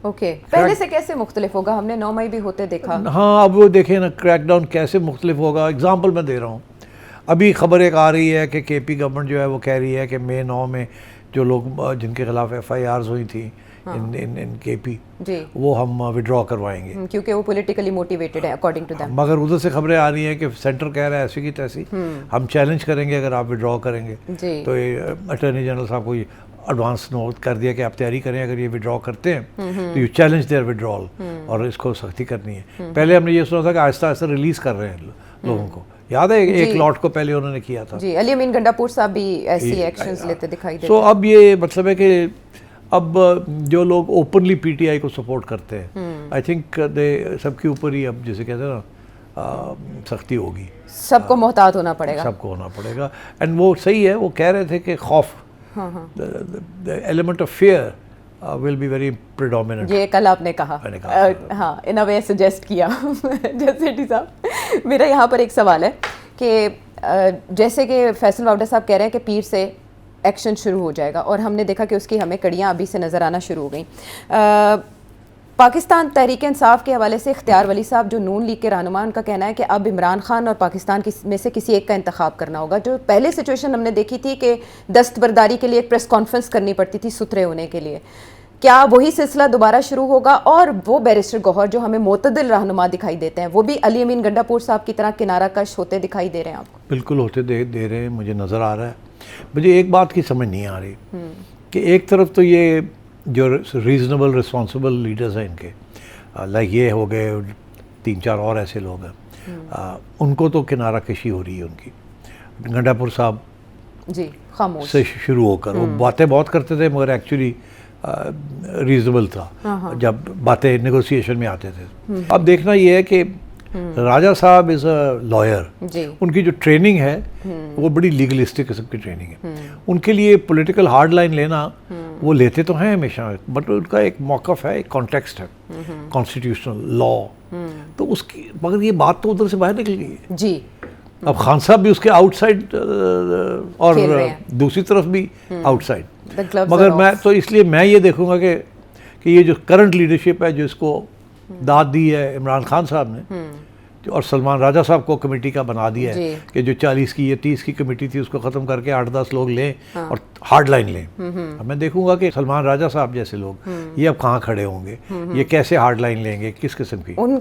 Okay, पहले से कैसे मुख्तलिफ होगा? हमने 9 मई भी होते देखा। हाँ, अब वो देखें ना क्रैकडाउन कैसे मुख्तलिफ होगा। एग्जांपल मैं दे रहा हूँ, अभी खबर एक आ रही है कि केपी गवर्नमेंट जो है वो कह रही है कि मई 9 में जो लोग जिनके खिलाफ FIRs हुई थी इन केपी जी, वो हम विड्रॉ करवाएंगे, क्योंकि वो पॉलिटिकली मोटिवेटेड है अकॉर्डिंग टू देम। मगर उधर से खबरें आ रही हैं कि सेंटर कह रहा है ऐसी की तैसी हम चैलेंज करेंगे अगर आप विड्रॉ करेंगे। जी, तो ये अटॉर्नी जनरल साहब को एडवांस नोट कर दिया कि आप तैयारी करें, अगर ये विड्रॉ करते हैं तो यू चैलेंज देयर विड्रॉल और इसको सख्ती करनी है। पहले हमने ये सुना था कि आहिस्ता आहिस्ता रिलीज कर रहे हैं लोगों को, याद है एक लॉट को पहले उन्होंने किया था। जी, अली अमीन गंडापुर साहब भी ऐसी एक्शंस लेते दिखाई देते सो अब ये मतलब है कि अब जो लोग ओपनली PTI को सपोर्ट करते हैं, आई थिंक दे सबके ऊपर ही अब जैसे कहते हैं ना सख्ती होगी, सबको मोहतात होना पड़ेगा। सबको होना पड़ेगा। एंड वो सही है, वो कह रहे थे कि खौफ, the element of fear will be very predominant. ये कल आपने कहा, हाँ, इन अ वे सजेस्ट किया। जैसे साहब, मेरा यहाँ पर एक सवाल है कि जैसे कि फैसल वाउडा साहब कह रहे हैं कि पीर से एक्शन शुरू हो जाएगा, और हमने देखा कि उसकी हमें कड़ियाँ अभी से नज़र आना शुरू हो गई। पाकिस्तान तहरीक इंसाफ के हवाले से इख्तियार वली साहब जो नून लीग के रहनुमा, उनका कहना है कि अब इमरान खान और पाकिस्तान में से किसी एक का इंतखाब करना होगा। जो पहले सिचुएशन हमने देखी थी कि दस्तबरदारी के लिए एक प्रेस कॉन्फ्रेंस करनी पड़ती थी सुथरे होने के लिए, क्या वही सिलसिला दोबारा शुरू होगा? और वो बैरिस्टर गौहर जो हमें मोतदिल रहनुमा दिखाई देते हैं, वो भी अली अमीन गंडापुर साहब की तरह किनारा कश होते दिखाई दे रहे हैं आपको? बिल्कुल होते दे रहे हैं, मुझे नज़र आ रहा है। मुझे एक बात की समझ नहीं आ रही कि एक तरफ तो ये जो रीज़नेबल रिस्पॉन्सिबल लीडर्स हैं इनके, लाइक ये हो गए 3-4 और ऐसे लोग हैं, उनको तो किनारा कशी हो रही है उनकी। गंडापुर साहब जी खामोश से शुरू होकर वो बातें बहुत करते थे, मगर एक्चुअली रीजनेबल था जब बातें नेगोशिएशन में आते थे। अब देखना ये है कि राजा साहब इज़ अ लॉयर, उनकी जो ट्रेनिंग है वो बड़ी लीगलिस्टिक किस्म की ट्रेनिंग है। उनके लिए पॉलिटिकल हार्ड लाइन लेना वो लेते तो हैं हमेशा, बट उनका एक मौक़िफ़ है, एक कॉन्टेक्स्ट है, कॉन्स्टिट्यूशनल लॉ, तो उसकी मगर ये बात तो उधर से बाहर निकल गई है जी। अब खान साहब भी उसके आउटसाइड और दूसरी तरफ भी आउटसाइड, मगर मैं तो इसलिए मैं ये देखूंगा कि ये जो करंट लीडरशिप है जो इसको दाद दी है इमरान खान साहब ने, और सलमान राजा साहब को कमेटी का बना दिया है कि जो 40 की या 30 की कमेटी थी उसको ख़त्म करके 8-10 लोग लें और हार्ड लाइन लें। अब मैं देखूंगा कि सलमान राजा साहब जैसे लोग ये अब कहाँ खड़े होंगे, ये कैसे हार्ड लाइन लेंगे, किस किस्म की।